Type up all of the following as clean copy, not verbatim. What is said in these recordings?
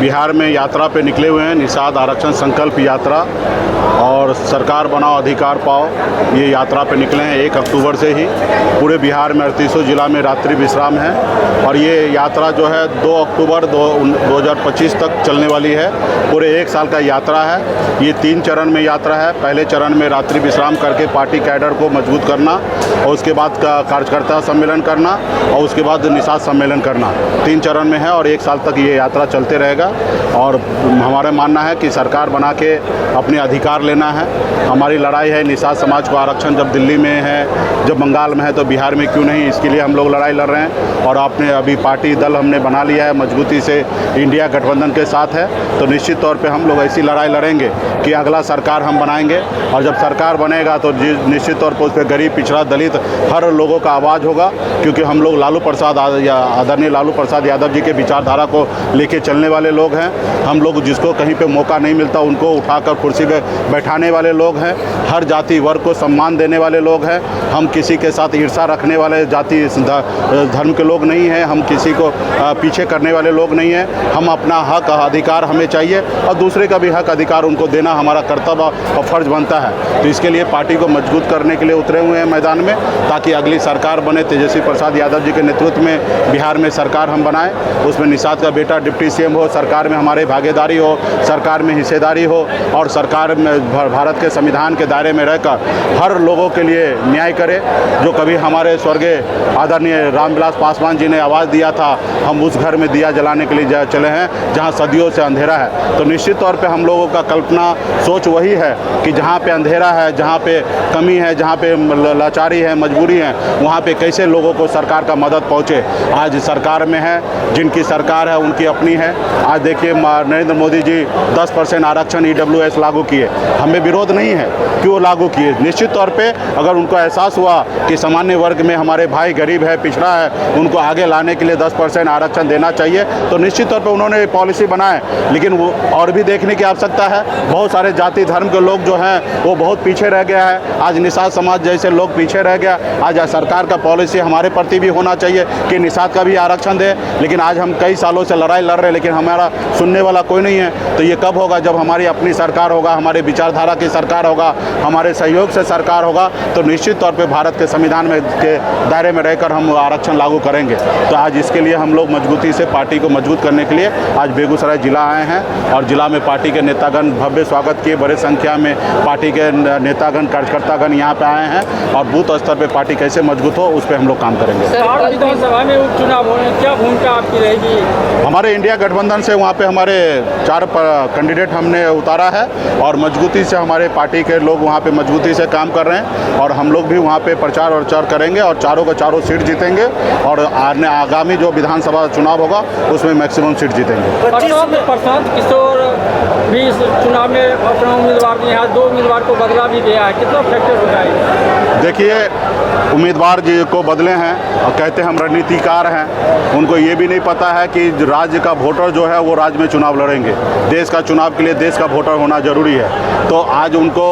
बिहार में यात्रा पे निकले हुए हैं। निषाद आरक्षण संकल्प यात्रा और सरकार बनाओ अधिकार पाओ, ये यात्रा पे निकले हैं 1 अक्टूबर से ही। पूरे बिहार में 38 जिला में रात्रि विश्राम है और ये यात्रा जो है 2 अक्टूबर 2025 तक चलने वाली है। पूरे 1 साल का यात्रा है। ये 3 चरण में यात्रा है। पहले चरण में रात्रि विश्राम करके पार्टी कैडर को मजबूत करना और उसके बाद का कार्यकर्ता सम्मेलन करना और उसके बाद निषाद सम्मेलन करना। 3 चरण में है और 1 साल तक ये यात्रा चलते रहेगा। और हमारा मानना है कि सरकार बना के अपने अधिकार लेना है। हमारी लड़ाई है निषाद समाज को आरक्षण जब दिल्ली में है, जब बंगाल में है, तो बिहार में क्यों नहीं, इसके लिए हम लोग लड़ाई लड़ रहे हैं। और आपने अभी पार्टी दल हमने बना लिया है, मजबूती से इंडिया गठबंधन के साथ है। तो निश्चित तौर पे हम लोग ऐसी लड़ाई लड़ेंगे कि अगला सरकार हम बनाएंगे और जब सरकार बनेगा तो निश्चित तौर पर उस पर गरीब, पिछड़ा, दलित हर लोगों का आवाज़ होगा। क्योंकि हम लोग लालू प्रसाद आदरणीय लालू प्रसाद यादव जी के विचारधारा को लेके चलने वाले लोग हैं। हम लोग जिसको कहीं पे मौका नहीं मिलता उनको उठाकर कुर्सी पे बैठाने वाले लोग हैं। हर जाति वर्ग को सम्मान देने वाले लोग हैं। हम किसी के साथ ईर्ष्या रखने वाले जाति धर्म के लोग नहीं हैं। हम किसी को पीछे करने वाले लोग नहीं हैं। हम अपना हक अधिकार हमें चाहिए और दूसरे का भी हक अधिकार उनको देना हमारा कर्तव्य और फर्ज बनता है। तो इसके लिए पार्टी को मजबूत करने के लिए उतरे हुए हैं मैदान में, ताकि अगली सरकार बने। तेजस्वी प्रसाद यादव जी के नेतृत्व में बिहार में सरकार हम बनाएं, उसमें निषाद का बेटा डिप्टी सीएम हो, सरकार में हमारे भागीदारी हो, सरकार में हिस्सेदारी हो और सरकार में भारत के संविधान के दायरे में रहकर हर लोगों के लिए न्याय करे। जो कभी हमारे स्वर्गीय आदरणीय रामविलास पासवान जी ने आवाज़ दिया था, हम उस घर में दिया जलाने के लिए चले हैं जहां सदियों से अंधेरा है। तो निश्चित तौर पे हम लोगों का कल्पना सोच वही है कि जहां पे अंधेरा है, जहां पे कमी है, जहां पे लाचारी है, मजबूरी है, वहां पे कैसे लोगों को सरकार का मदद पहुंचे। आज सरकार में है, जिनकी सरकार है उनकी अपनी है। आज देखिए नरेंद्र मोदी जी 10% आरक्षण EWS लागू किए, हमें विरोध नहीं है कि वो लागू किए। निश्चित तौर पे अगर उनको एहसास हुआ कि सामान्य वर्ग में हमारे भाई गरीब है, पिछड़ा है, उनको आगे लाने के लिए 10% आरक्षण देना चाहिए, तो निश्चित तौर पे उन्होंने पॉलिसी बनाए। लेकिन वो और भी देखने की आवश्यकता है। बहुत सारे जाति धर्म के लोग जो हैं वो बहुत पीछे रह गया है। आज निषाद समाज जैसे लोग पीछे रह गया। आज सरकार का पॉलिसी हमारे प्रति भी होना चाहिए कि निषाद का भी आरक्षण दे। लेकिन आज हम कई सालों से लड़ाई लड़ रहे हैं, लेकिन हमारा सुनने वाला कोई नहीं है। तो ये कब होगा? जब हमारी अपनी सरकार होगा, हमारे विचारधारा की सरकार होगा, हमारे सहयोग से सरकार होगा, तो निश्चित तौर पे भारत के संविधान में के दायरे में रहकर हम आरक्षण लागू करेंगे। तो आज इसके लिए हम लोग मजबूती से पार्टी को मजबूत करने के लिए आज बेगूसराय जिला आए हैं और जिला में पार्टी के नेतागण भव्य स्वागत किए। बड़े संख्या में पार्टी के नेतागण, कार्यकर्तागण यहाँ पे आए हैं और बूथ स्तर पे पार्टी कैसे मजबूत हो उस पर हम लोग काम करेंगे। विधानसभा में उपचुनाव होने क्या भूमिका आपकी रहेगी? हमारे इंडिया गठबंधन से वहाँ पे हमारे 4 कैंडिडेट हमने उतारा है और मजबूती से हमारे पार्टी के लोग वहाँ पे मजबूती से काम कर रहे हैं और हम लोग भी वहाँ पे प्रचार और चर करेंगे और चारों के चारों सीट जीतेंगे और आगामी जो विधानसभा चुनाव होगा उसमें मैक्सिमम सीट जीतेंगे। प्रशांत किशोर भी इस चुनाव में अपना उम्मीदवार ने यहाँ 2 उम्मीदवार को बदला भी गया है, कितना फैक्टर होता है? देखिए, उम्मीदवार जी को बदले हैं और कहते हैं हम रणनीतिकार हैं। उनको ये भी नहीं पता है कि राज्य का वोटर जो है वो राज्य में चुनाव लड़ेंगे। देश का चुनाव के लिए देश का वोटर होना ज़रूरी है। तो आज उनको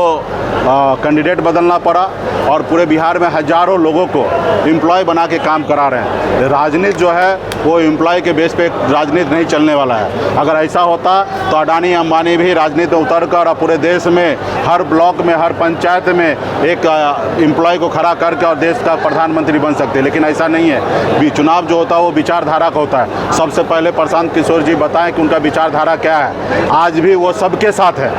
कैंडिडेट बदलना पड़ा और पूरे बिहार में हज़ारों लोगों को एम्प्लॉय बना के काम करा रहे हैं। राजनीति जो है वो एम्प्लॉय के बेस पे राजनीति नहीं चलने वाला है। अगर ऐसा होता तो अडानी अंबानी भी राजनीति में उतर कर पूरे देश में हर ब्लॉक में, हर पंचायत में एक एम्प्लॉय को खड़ा करके और देश का प्रधानमंत्री बन सकते हैं। लेकिन ऐसा नहीं है। चुनाव जो होता है वो विचारधारा का होता है। सबसे पहले प्रशांत किशोर जी बताएं कि उनका विचारधारा क्या है। आज भी वो सबके साथ है।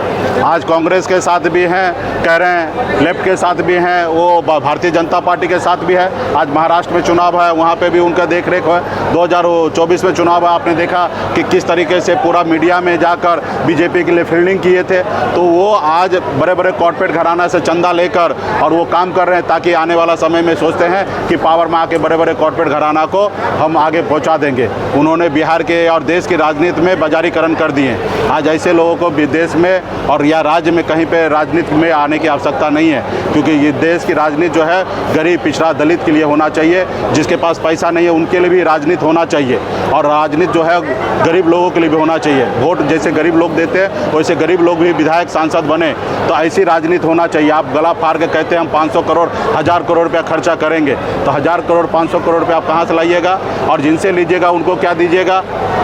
आज कांग्रेस के साथ भी हैं, कह रहे हैं लेफ्ट के साथ भी हैं, वो भारतीय जनता पार्टी के साथ भी है। आज महाराष्ट्र में चुनाव है, वहाँ पे भी उनका देख रेख है। 2024 में चुनाव है, आपने देखा कि किस तरीके से पूरा मीडिया में जाकर बीजेपी के लिए फील्डिंग किए थे। तो वो आज बड़े बड़े कॉर्पोरेट घराना से चंदा लेकर और वो काम कर रहे हैं ताकि आने वाला समय में सोचते हैं कि पावर में आके बड़े बड़े कॉर्पोरेट घराना को हम आगे पहुँचा देंगे। उन्होंने बिहार के और देश की राजनीति में बाजारीकरण कर दिए। आज ऐसे लोगों को देश में और और या राज्य में कहीं पे राजनीति में आने की आवश्यकता नहीं है, क्योंकि ये देश की राजनीति जो है गरीब, पिछड़ा, दलित के लिए होना चाहिए। जिसके पास पैसा नहीं है उनके लिए भी राजनीति होना चाहिए, और राजनीति जो है गरीब लोगों के लिए भी होना चाहिए। वोट जैसे गरीब लोग देते हैं वैसे गरीब लोग भी विधायक, सांसद बने, तो ऐसी राजनीति होना चाहिए। आप गला फाड़ के कहते हैं हम 500 करोड़ 1000 करोड़ रुपया खर्चा करेंगे, तो 1000 करोड़ 500 करोड़ रुपया आप कहाँ से लाइएगा, और जिनसे लीजिएगा उनको क्या दीजिएगा।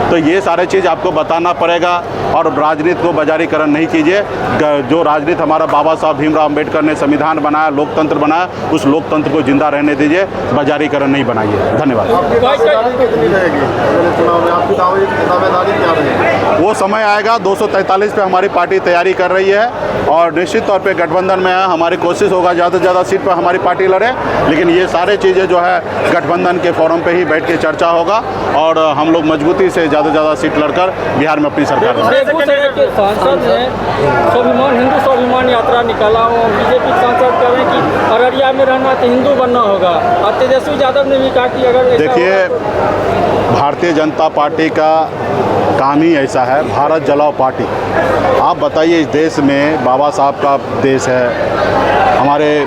तो ये सारे चीज़ आपको बताना पड़ेगा, और राजनीति को बाजारीकरण नहीं कीजिए। जो राजनीति हमारा बाबा साहब भीमराव अम्बेडकर ने संविधान बनाया, लोकतंत्र बनाया, उस लोकतंत्र को जिंदा रहने दीजिए, बाजारीकरण नहीं बनाइए। धन्यवाद। वो समय आएगा, 243 पे हमारी पार्टी तैयारी कर रही है, और निश्चित तौर पे गठबंधन में है। हमारी कोशिश होगा ज़्यादा से ज़्यादा सीट पर हमारी पार्टी लड़े, लेकिन ये सारे चीज़ें जो है गठबंधन के फोरम पे ही बैठ के चर्चा होगा, और हम लोग मजबूती से ज़्यादा से ज़्यादा सीट लड़कर बिहार में अपनी सरकार बनाएंगे। बेगूसराय के सांसद ने स्वाभिमान, हिंदू स्वाभिमान यात्रा निकाला हो। बीजेपी सांसद कह रहे हैं कि अररिया में रहना तो हिंदू बनना होगा, और तेजस्वी यादव ने भी कहा कि अगर देखिए, भारतीय जनता पार्टी का काम ही ऐसा है, भारत जलाओ पार्टी। आप बताइए, इस देश में बाबा साहब का देश है, हमारे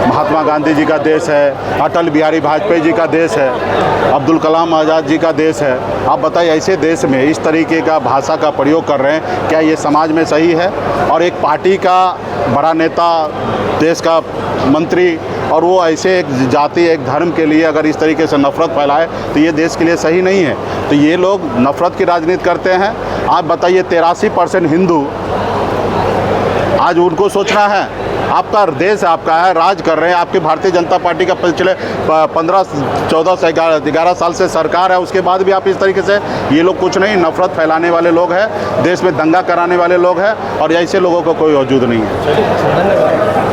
महात्मा गांधी जी का देश है, अटल बिहारी वाजपेयी जी का देश है, अब्दुल कलाम आज़ाद जी का देश है। आप बताइए, ऐसे देश में इस तरीके का भाषा का प्रयोग कर रहे हैं, क्या ये समाज में सही है? और एक पार्टी का बड़ा नेता, देश का मंत्री, और वो ऐसे एक जाति, एक धर्म के लिए अगर इस तरीके से नफरत फैलाए तो ये देश के लिए सही नहीं है। तो ये लोग नफरत की राजनीति करते हैं। आप बताइए, 83% हिंदू, आज उनको सोचना है, आपका देश आपका है, राज कर रहे हैं, आपकी भारतीय जनता पार्टी का पिछले 15, 14 से 11 साल से सरकार है, उसके बाद भी आप इस तरीके से, ये लोग कुछ नहीं, नफरत फैलाने वाले लोग हैं, देश में दंगा कराने वाले लोग हैं, और ऐसे लोगों को कोई वजूद नहीं है।